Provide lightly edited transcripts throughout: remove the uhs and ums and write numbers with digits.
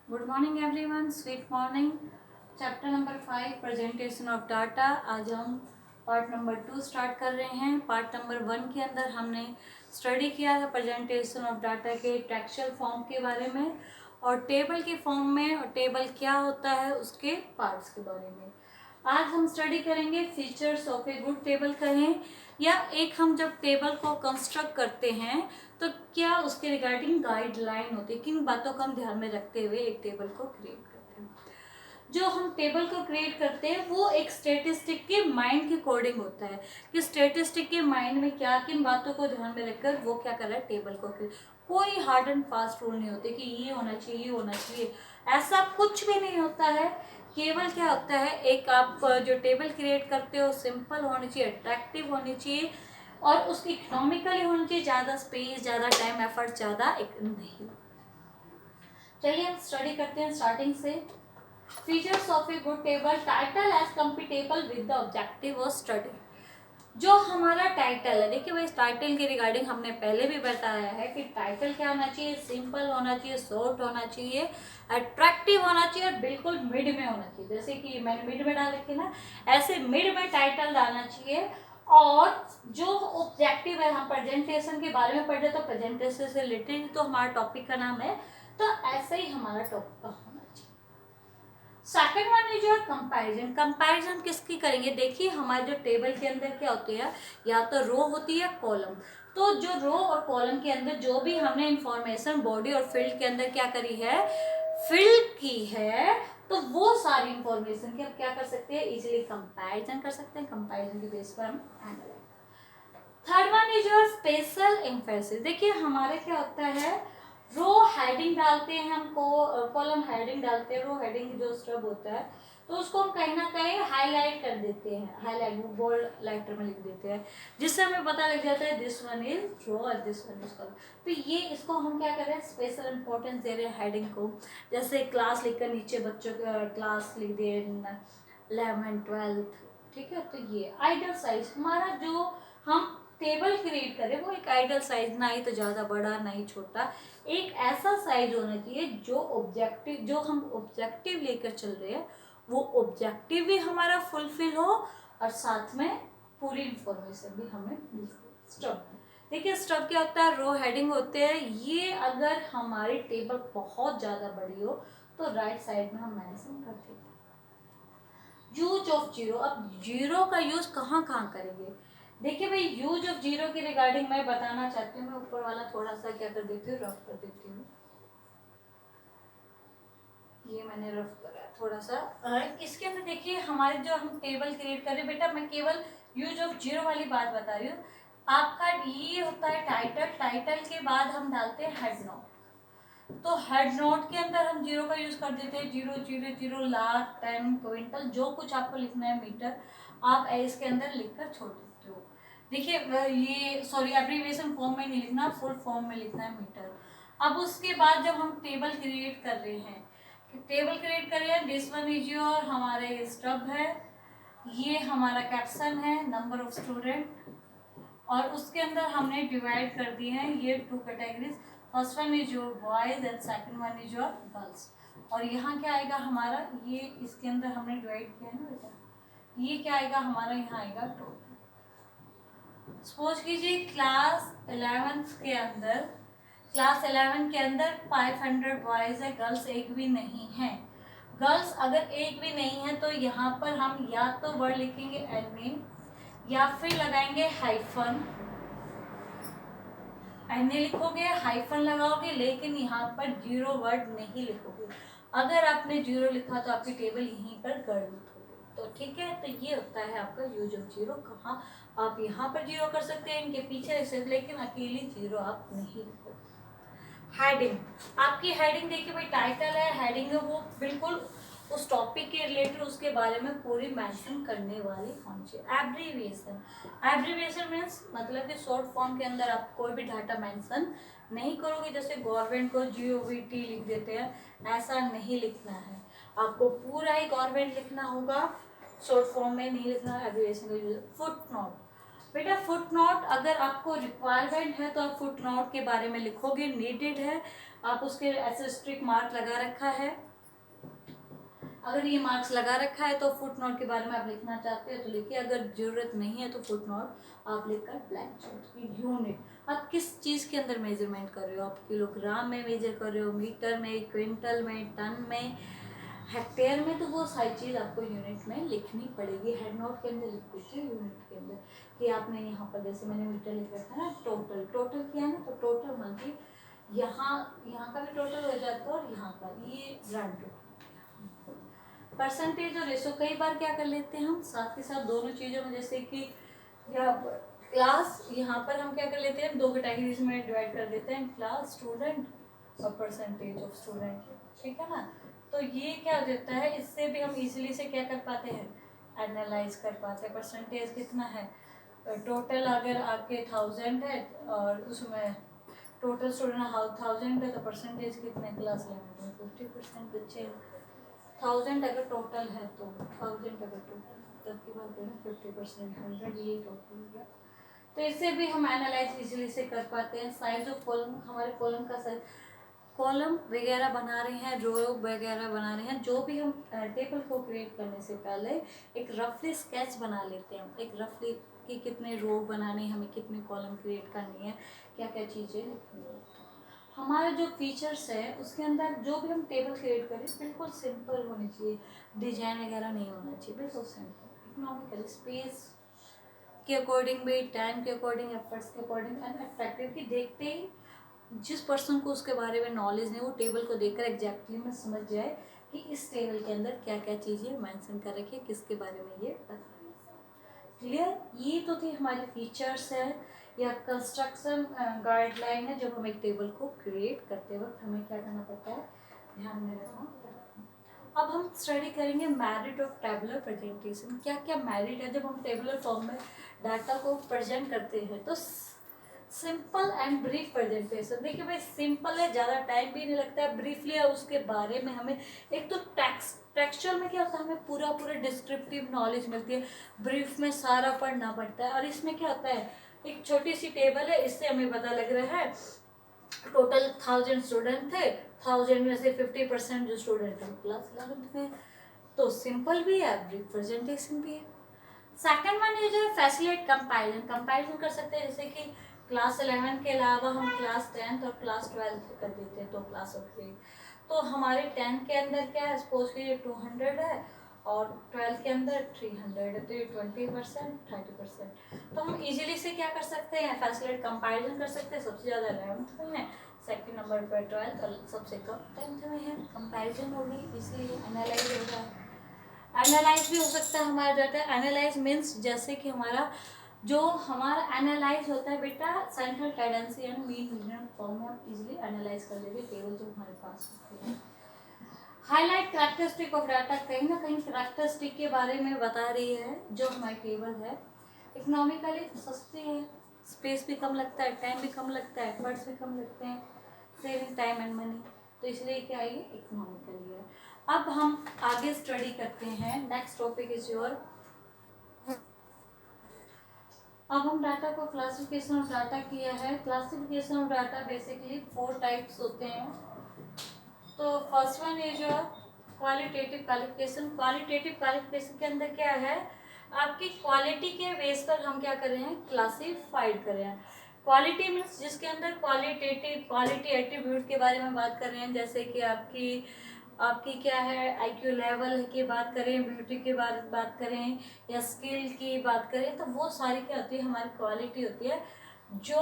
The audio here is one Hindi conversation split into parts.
Good morning everyone, sweet morning. Chapter number 5 presentation of data. आज हम पार्ट नंबर 2 स्टार्ट कर रहे हैं। पार्ट नंबर 1 के अंदर हमने स्टडी किया है प्रेजेंटेशन ऑफ डाटा के टेक्सचुअल फॉर्म के बारे में और टेबल के फॉर्म में, और टेबल क्या होता है उसके पार्ट्स के बारे में। आज हम स्टडी करेंगे features of a good table कहें या एक हम जब टेबल को कंस्ट्रक्ट करते हैं तो क्या उसके रिगार्डिंग गाइडलाइन होती है, किन बातों को हम ध्यान में रखते हुए एक टेबल को क्रिएट करते हैं। जो हम टेबल को क्रिएट करते हैं वो एक स्टैटिस्टिक के माइंड के अकॉर्डिंग होता है कि स्टैटिस्टिक के माइंड में क्या किन बातों को ध्यान में रखकर वो क्या कर रहा है टेबल को क्रिएट। कोई हार्ड एंड फास्ट रूल नहीं होते कि ये होना चाहिए ये होना चाहिए, ऐसा कुछ भी नहीं होता है। केवल क्या होता है, एक आप जो टेबल क्रिएट करते हो सिंपल होनी चाहिए, अट्रैक्टिव होनी चाहिए और उसकी इकोनॉमिकली होनी चाहिए, ज़्यादा स्पेस ज़्यादा टाइम एफर्ट ज़्यादा एक नहीं। चलिए हम स्टडी करते हैं स्टार्टिंग से। Features of a good table, title as compatible with the objective of study. जो हमारा टाइटल है, देखिए भाई टाइटल के रिगार्डिंग हमने पहले भी बताया है कि टाइटल क्या होना चाहिए, सिंपल होना चाहिए, शॉर्ट होना चाहिए, अट्रैक्टिव होना चाहिए और बिल्कुल मिड में होना चाहिए। जैसे कि मैंने मिड में डाल रखी ना, ऐसे मिड में टाइटल डालना चाहिए। और जो ऑब्जेक्टिव है, हम प्रेजेंटेशन के बारे में पढ़ रहे तो प्रेजेंटेशन से रिलेटेड तो हमारा टॉपिक का नाम है, तो ऐसे ही हमारा टॉपिक का होना चाहिए। Second one is your comparison. Comparison किसकी करेंगे, देखिए हमारे जो टेबल के अंदर क्या होती है, या तो रो होती है कॉलम। तो जो रो और कॉलम के अंदर जो भी हमने इंफॉर्मेशन बॉडी और फील्ड के अंदर क्या करी है, फिल की है, तो वो सारी इंफॉर्मेशन की हम क्या कर सकते हैं, इजीली कंपैरिजन कर सकते हैं। कंपैरिजन के बेस पर हम analyse. Third one is your special emphasis. देखिए हमारे क्या होता है, रो हेडिंग डालते हैं हमको, कॉलम हेडिंग डालते हैं, रो हेडिंग जो स्टब होता है तो उसको हम कहीं ना कहीं हाईलाइट कर देते हैं, हाईलाइट बोल्ड लाइटर में लिख देते हैं, जिससे हमें पता लग जाता है दिस वन इज रो और दिस वन इज कॉलम। तो ये इसको हम क्या कर रहे हैं, स्पेशल इंपॉर्टेंस दे रहे हैं हेडिंग को। जैसे क्लास लिखकर नीचे बच्चों का क्लास लिख दिए 11th 12th, ठीक है। तो ये आइडियल साइज हमारा जो हम टेबल क्रिएट करें वो एक आइडियल साइज, ना ही तो ज़्यादा बड़ा ना ही छोटा, एक ऐसा साइज होना चाहिए जो ऑब्जेक्टिव, जो हम ऑब्जेक्टिव लेकर चल रहे हैं वो ऑब्जेक्टिव भी हमारा फुलफिल हो और साथ में पूरी इंफॉर्मेशन भी हमें मिल सके। स्टब, देखिए स्टब क्या होता है, रो हेडिंग होते हैं। ये अगर हमारी टेबल बहुत ज़्यादा बड़ी हो तो राइट साइड में हम मेंशन कर देते हैं। यूज ऑफ जीरो, अब जीरो का यूज कहाँ कहाँ करेंगे, देखिए भाई यूज ऑफ जीरो के रिगार्डिंग मैं बताना चाहती हूँ। मैं ऊपर वाला थोड़ा सा क्या कर देती हूँ, रफ कर देती हूँ। ये मैंने रफ करा थोड़ा सा। इसके अंदर देखिए हमारे जो हम टेबल क्रिएट कर रहे हैं, बेटा मैं केवल यूज ऑफ जीरो वाली बात बता रही हूँ। आपका ये होता है टाइटल, टाइटल के बाद हम डालते हैं हेड नोट। तो हेड नोट के अंदर हम जीरो का यूज कर देते हैं, 000 लाख 10 क्विंटल, जो कुछ आपको लिखना है मीटर आप इसके अंदर लिखकर छोड़ देते हो। देखिए ये सॉरी एब्रीविएशन फॉर्म में नहीं लिखना, फुल फॉर्म में लिखना है मीटर। अब उसके बाद जब हम टेबल क्रिएट कर रहे हैं, टेबल क्रिएट कर रहे हैं, दिस वन इज योर हमारे स्टब है, ये हमारा कैप्शन है, नंबर ऑफ स्टूडेंट, और उसके अंदर हमने डिवाइड कर दिए हैं ये 2 categories. First one is your boys and second one is your girls. और यहाँ क्या आएगा हमारा, ये इसके अंदर हमने डिवाइड किया है ना बेटा, ये क्या आएगा हमारा, यहाँ आएगा टोटल। सपोज कीजिए क्लास 11th के अंदर, क्लास 11 के अंदर 500 बॉयज है, गर्ल्स एक भी नहीं है। गर्ल्स अगर एक भी नहीं है तो यहाँ पर हम या तो वर्ड लिखेंगे एनए या फिर लगाएंगे हाइफन, एनए लिखोगे हाइफन लगाओगे, लेकिन यहाँ पर जीरो वर्ड नहीं लिखोगे। अगर आपने जीरो लिखा तो आपकी टेबल यहीं पर गड़बड़ होगी। तो ठीक है, तो ये होता है आपका यूज ऑफ जीरो। कहाँ आप यहाँ पर जीरो कर सकते हैं, इनके पीछे लिख सकते, लेकिन अकेली जीरो आप नहीं लिखोगे। हेडिंग, आपकी हेडिंग देखिए भाई टाइटल है, हेडिंग है वो बिल्कुल उस टॉपिक के रिलेटेड उसके बारे में पूरी मेंशन करने वाली होनी चाहिए। एब्रीविएशन, एब्रीविएशन मीन्स मतलब कि शॉर्ट फॉर्म के अंदर आप कोई भी डाटा मेंशन नहीं करोगे। जैसे गवर्नमेंट को GOVT लिख देते हैं, ऐसा नहीं लिखना है, आपको पूरा ही गवर्नमेंट लिखना होगा, शॉर्ट फॉर्म में नहीं लिखना। एब्रीविएशन का यूज, फुट नोट, बेटा फुट नोट अगर आपको रिक्वायरमेंट है तो आप फुट नोट के बारे में लिखोगे, नीडेड है आप उसके ऐसे स्ट्रिक्ट मार्क लगा रखा है। अगर ये मार्क्स लगा रखा है तो फुट नोट के बारे में आप लिखना चाहते हो तो लिखिए, अगर जरूरत नहीं है तो फुट नोट आप लिखकर ब्लैंक छोड़। यूनिट आप किस चीज़ के अंदर मेजरमेंट कर रहे हो, आप किलोग्राम में मेजर कर रहे हो, मीटर में, क्विंटल में, टन में, हेक्टेयर में, तो वो सारी चीज़ आपको यूनिट में लिखनी पड़ेगी। हेड नोट के अंदर लिख दीजिए यूनिट के अंदर कि आपने यहाँ पर जैसे मैंने मीटर लिख रखा है ना, टोटल किया है ना, तो टोटल मान ली यहाँ का भी टोटल हो जाता है और यहाँ का ये ग्रांड टोटल। परसेंटेज और रेशो कई बार क्या कर लेते हैं हम साथ के साथ दोनों चीज़ों में, जैसे कि क्लास यहाँ पर हम क्या कर लेते हैं, दो कैटेगरीज में डिवाइड कर देते हैं, क्लास स्टूडेंट और परसेंटेज ऑफ स्टूडेंट, ठीक है ना। तो ये क्या हो जाता है, इससे भी हम इजीली से क्या कर पाते हैं, एनालाइज कर पाते हैं। परसेंटेज कितना है, टोटल अगर आपके 1000 है और उसमें टोटल स्टूडेंट 1000 है तो परसेंटेज कितने, क्लास 11 में 50% बच्चे हैं। 1000 अगर टोटल है तो 1000 अगर टोटल तब की बात करें 50% 100 ये टोटल हो गया। तो इससे भी हम एनालाइज इजीली से कर पाते हैं। साइज ऑफ कॉलम, हमारे कॉलम का साइज, कॉलम वगैरह बना रहे हैं, रो वगैरह बना रहे हैं, जो भी हम टेबल को क्रिएट करने से पहले एक रफली स्केच बना लेते हैं, एक रफली कि कितने रो बनाने, हमें कितने कॉलम क्रिएट करनी है, क्या क्या चीज़ें। हमारे जो फीचर्स है उसके अंदर जो भी हम टेबल क्रिएट करें बिल्कुल सिंपल होनी चाहिए, डिजाइन वगैरह नहीं होना चाहिए, बिल्कुल सिंपल, इकोनॉमिकल, स्पेस के अकॉर्डिंग भी, टाइम के अकॉर्डिंग, एफर्ट्स के अकॉर्डिंग एंड अट्रैक्टिव, कि देखते ही जिस पर्सन को उसके बारे में नॉलेज नहीं, वो टेबल को देखकर एग्जैक्टली में समझ जाए कि इस टेबल के अंदर क्या क्या चीज़ें मेंशन कर रखी है, किसके बारे में ये बता रही है। क्लियर, ये तो थी हमारी फीचर्स है या कंस्ट्रक्शन गाइडलाइन है, जब हम एक टेबल को क्रिएट करते वक्त हमें क्या करना पड़ता है, ध्यान में रखना पड़ता है। अब हम स्टडी करेंगे मेरिट ऑफ टेबुलर प्रेजेंटेशन। क्या क्या मेरिट है जब हम टेबुलर फॉर्म में डाटा को प्रेजेंट करते हैं। तो सिंपल एंड ब्रीफ प्रेजेंटेशन, देखिए भाई सिंपल है, ज़्यादा टाइम भी नहीं लगता है, ब्रीफली है उसके बारे में हमें, एक तो टेक्सचुअल में क्या होता है, हमें पूरा डिस्क्रिप्टिव नॉलेज मिलती है, ब्रीफ में सारा पढ़ना पड़ता है। और इसमें क्या होता है, एक छोटी सी टेबल है, इससे हमें पता लग रहा है टोटल 1000 स्टूडेंट थे, 1000 में से 50% जो स्टूडेंट थे क्लास 11th में, तो सिंपल भी है, ब्रीफ प्रेजेंटेशन भी है। सेकंड वन ये जो है फैसिलिटेट कंपैरिजन कर सकते हैं, जैसे कि क्लास 11 के अलावा हम क्लास 10th और क्लास 12th कर देते हैं, तो क्लास ऑफ 3, तो हमारे 10th के अंदर क्या है, सपोज कि ये 200 है और 12th के अंदर 300 है, तो ये 20% 30%, तो हम इजीली से क्या कर सकते हैं, फैसिलिटेट कंपैरिजन कर सकते हैं। सबसे ज़्यादा 11th में है, सेकंड नंबर पर 12th और सबसे कम 10th में है। कंपैरिजन होगी, इसलिए एनालाइज होगा। एनालाइज भी हो सकता है हमारा डाटा। एनालाइज मीन्स जैसे कि हमारा एनालाइज होता है बेटा, central tendency and mean median form में हम इजीली एनालाइज कर लेंगे टेबल जो हमारे पास होती है। हाईलाइट कैरेक्टरिस्टिक ऑफ डाटा, कहीं ना कहीं कैरेक्टरिस्टिक के बारे में बता रही है जो हमारी टेबल है। इकोनॉमिकली सस्ती है, स्पेस भी कम लगता है, टाइम भी कम लगता है, एफर्ट्स भी कम लगते हैं, सेविंग टाइम एंड मनी, तो इसलिए क्या है, इकोनॉमिकली है। अब हम आगे स्टडी करते हैं, नेक्स्ट टॉपिक इज योर, अब हम डाटा को क्लासिफिकेशन ऑफ डाटा किया है। Classification of data basically 4 types होते हैं। तो first one is your qualitative qualification. Qualitative qualification के अंदर क्या है, आपकी क्वालिटी के बेस पर हम क्या कर रहे हैं, क्लासिफाइड कर रहे हैं। क्वालिटी मीन्स जिसके अंदर क्वालिटी एट्रीब्यूट के बारे में बात कर रहे हैं, जैसे कि आपकी क्या है, आईक्यू लेवल की बात करें, ब्यूटी की बात करें या स्किल की बात करें, तो वो सारी क्या होती है, हमारी क्वालिटी होती है, जो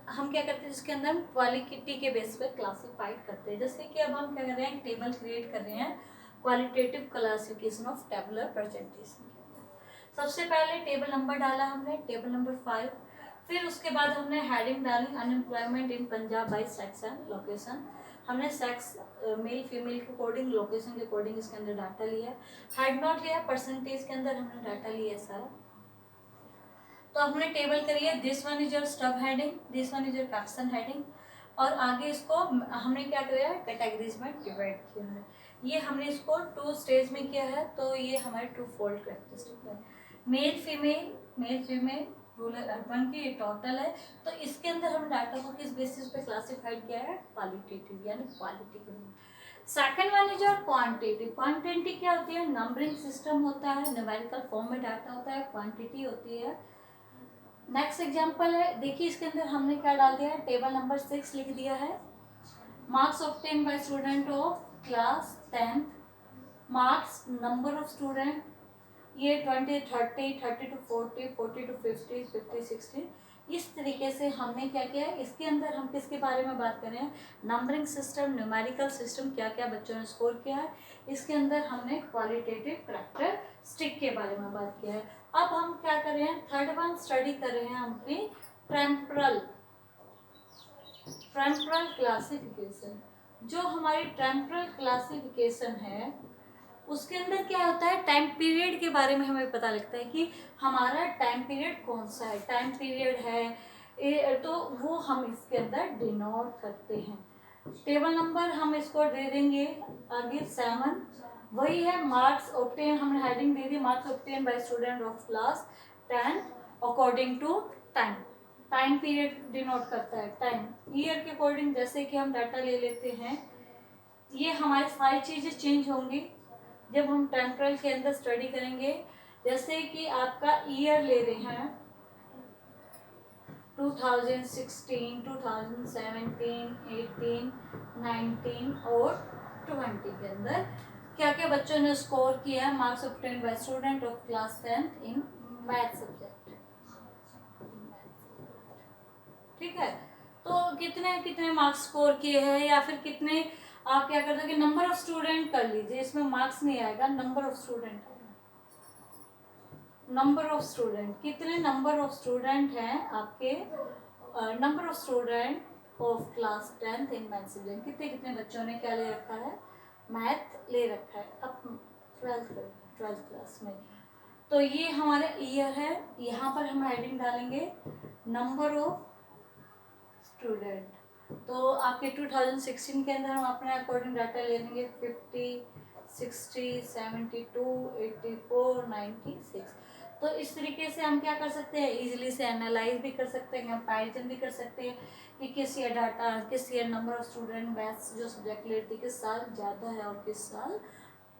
हम क्या करते हैं, जिसके अंदर हम क्वालिटी के बेस पे क्लासिफाइड करते हैं। जैसे कि अब हम क्या कर रहे हैं, टेबल क्रिएट कर रहे हैं, qualitative classification of tabular presentation. सबसे पहले टेबल नंबर डाला हमने, टेबल नंबर 5, फिर उसके बाद हमने हेडिंग डाली, unemployment in Punjab by sex and location. हमने सेक्स मेल फीमेल के अकॉर्डिंग, लोकेशन के अकॉर्डिंग इसके अंदर डाटा लिया। हेड नोट लिया, परसेंटेज के अंदर हमने डाटा लिया है सारा। तो हमने टेबल करी है, this one is your stub heading, this one is your caption heading, और आगे इसको हमने क्या किया है, कैटेगरीज में डिवाइड किया है। ये हमने इसको 2 स्टेज में किया है, तो ये हमारे 2 फोल्ड कैरेक्टरिस्टिक है, मेल फीमेल रूरल अर्बन की टोटल है। तो इसके अंदर हम डाटा को किस बेसिस पे क्लासिफाइड किया है, क्वालिटेटिव यानी क्वालिटी के लिए। Second one is your quantity. Quantity क्या होती है, नंबरिंग सिस्टम होता है, न्यूमेरिकल फॉर्म में डाटा होता है, क्वांटिटी होती है। नेक्स्ट एग्जांपल है, देखिए इसके अंदर हमने क्या डाल दिया है, टेबल नंबर 6 लिख दिया है। Marks obtain by student of class 10th, marks number of student, ये 20, 30, 30 to 40, 40 to 50, 50, 60। इस तरीके से हमने क्या किया है, इसके अंदर हम किसके बारे में बात कर रहे हैं, नंबरिंग सिस्टम, न्यूमेरिकल सिस्टम, क्या क्या बच्चों ने स्कोर किया है। इसके अंदर हमने क्वालिटेटिव कैरेक्टरिस्टिक के बारे में बात किया है। अब हम क्या कर रहे हैं, थर्ड वन स्टडी कर रहे हैं हम अपनी टेम्परल क्लासिफिकेशन। जो हमारी टेम्परल क्लासिफिकेशन है उसके अंदर क्या होता है, टाइम पीरियड के बारे में हमें पता लगता है कि हमारा टाइम पीरियड कौन सा है, टाइम पीरियड है तो वो हम इसके अंदर डिनोट करते हैं। टेबल नंबर हम इसको दे देंगे आगे 7, वही है मार्क्स ऑब्टेन, हमने हेडिंग दे दी marks obtain by student of class 10 according to time. Time period denote करता है टाइम। ईयर के अकॉर्डिंग जैसे कि हम डाटा ले लेते हैं, ये हमारी सारी चीज़ें चेंज होंगी जब हम टेम्परल के अंदर स्टडी करेंगे। जैसे कि आपका ईयर ले रहे हैं 2016, 2017, 18, 19 और 20 के अंदर क्या क्या बच्चों ने स्कोर किया है, marks obtain by student of class 10th in math subject. ठीक है, तो कितने कितने मार्क्स स्कोर किए हैं, या फिर कितने आप क्या करते हो कि नंबर ऑफ स्टूडेंट कर लीजिए, इसमें मार्क्स नहीं आएगा, number of student, number of student, कितने नंबर ऑफ स्टूडेंट हैं आपके, number of student of class 10th in math subject, कितने कितने बच्चों ने क्या ले रखा है, मैथ ले रखा है अब 12th क्लास में। तो ये हमारा ईयर है, यहाँ पर हम हेडिंग डालेंगे नंबर ऑफ स्टूडेंट। तो आपके 2016 के अंदर हम अपने अकॉर्डिंग डाटा ले लेंगे 50, 60, 72, 84, 96। तो इस तरीके से हम क्या कर सकते हैं, इजीली से एनालाइज भी कर सकते हैं, कंपैरिजन भी कर सकते हैं कि किस ईयर डाटा, किस year number of student maths जो सब्जेक्ट लेती किस साल ज़्यादा है और किस साल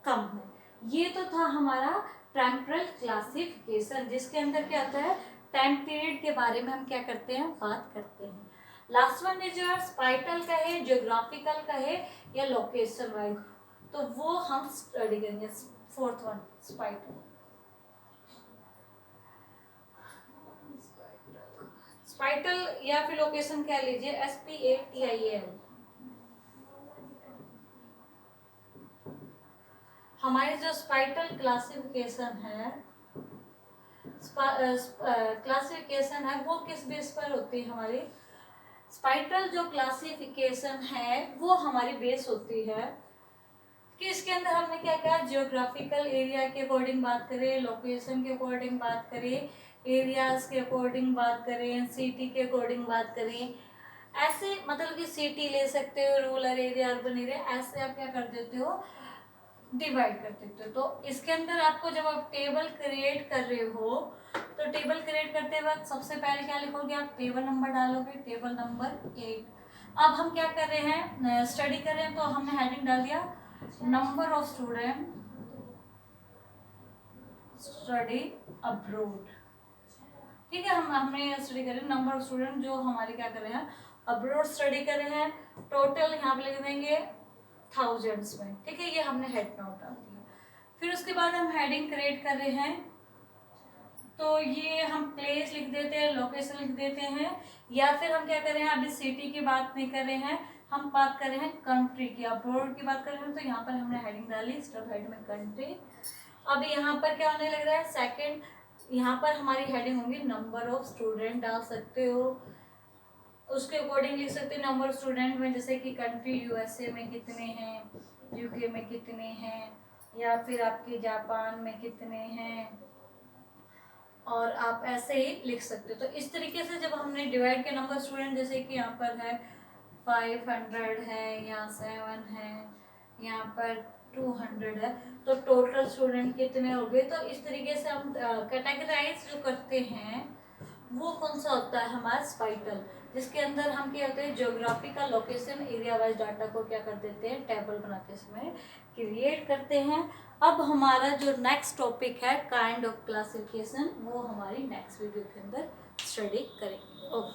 कम है। ये तो था हमारा टेम्परल क्लासिफिकेशन, जिसके अंदर क्या होता है, टाइम पीरियड के बारे में हम क्या करते हैं, बात करते हैं। लास्ट वन इज योर स्पाइटल का है, ज्योग्राफिकल का है या लोकेशन वाइज, तो वो हम स्टडी करेंगे। फोर्थ वन स्पाइटल, स्पाइटल या फिर लोकेशन क्या लीजिए, SPATIAL। हमारी जो स्पाइटल क्लासिफिकेशन है, क्लासिफिकेशन है वो किस बेस पर होती है, हमारी स्पाइटल जो क्लासिफिकेशन है वो हमारी बेस होती है कि इसके अंदर हमने क्या क्या, जियोग्राफिकल एरिया के अकॉर्डिंग बात करें, लोकेशन के अकॉर्डिंग बात करें, एरियाज के अकॉर्डिंग बात करें, सिटी के अकॉर्डिंग बात करें, ऐसे मतलब कि सिटी ले सकते हो, रूरल एरिया, अर्बन एरिया, ऐसे आप क्या कर देते हो, डिवाइड कर देते हो। तो इसके अंदर आपको जब आप टेबल क्रिएट कर रहे हो, तो टेबल क्रिएट करते वक्त सबसे पहले क्या लिखोगे आप, टेबल नंबर डालोगे, टेबल नंबर 8। अब हम क्या कर रहे हैं, स्टडी कर रहे हैं, तो हमने हेडिंग डाल दिया number of student study abroad. ठीक है, हमने स्टडी कर रहे हैं नंबर ऑफ स्टूडेंट जो हमारे क्या कर रहे हैं, अब्रोड स्टडी कर रहे हैं। टोटल यहाँ पे लिख देंगे थाउजेंड्स में। ठीक है, ये हमने हेड नोट डाल दिया। फिर उसके बाद हम हेडिंग क्रिएट कर रहे हैं, तो ये हम प्लेस लिख देते हैं, लोकेशन लिख देते हैं, या फिर हम क्या कर रहे हैं, अभी सिटी की बात नहीं कर रहे हैं, हम बात कर रहे हैं कंट्री की, अब्रोड की बात कर रहे हैं, तो यहाँ पर हमने हेडिंग डाली स्टॉप हेड में कंट्री। अब यहाँ पर क्या होने लग रहा है, सेकंड, यहाँ पर हमारी हेडिंग होगी नंबर ऑफ स्टूडेंट, डाल सकते हो उसके अकॉर्डिंग लिख सकते हैं नंबर ऑफ स्टूडेंट में, जैसे कि कंट्री USA में कितने हैं, UK में कितने हैं, या फिर आपके जापान में कितने हैं, और आप ऐसे ही लिख सकते हो। तो इस तरीके से जब हमने डिवाइड किया नंबर स्टूडेंट, जैसे कि यहाँ पर है 500 है, यहाँ 7 है, यहाँ पर 200 है, तो टोटल स्टूडेंट कितने हो गए। तो इस तरीके से हम कैटेगराइज जो करते हैं वो कौन सा होता है हमारा स्पाइटल, जिसके अंदर हम क्या होते हैं geographical location area wise data को क्या कर देते हैं टेबल बनाते समय क्रिएट करते हैं। अब हमारा जो नेक्स्ट टॉपिक है काइंड ऑफ क्लासिफिकेशन, वो हमारी नेक्स्ट वीडियो के अंदर स्टडी करेंगे। ओके।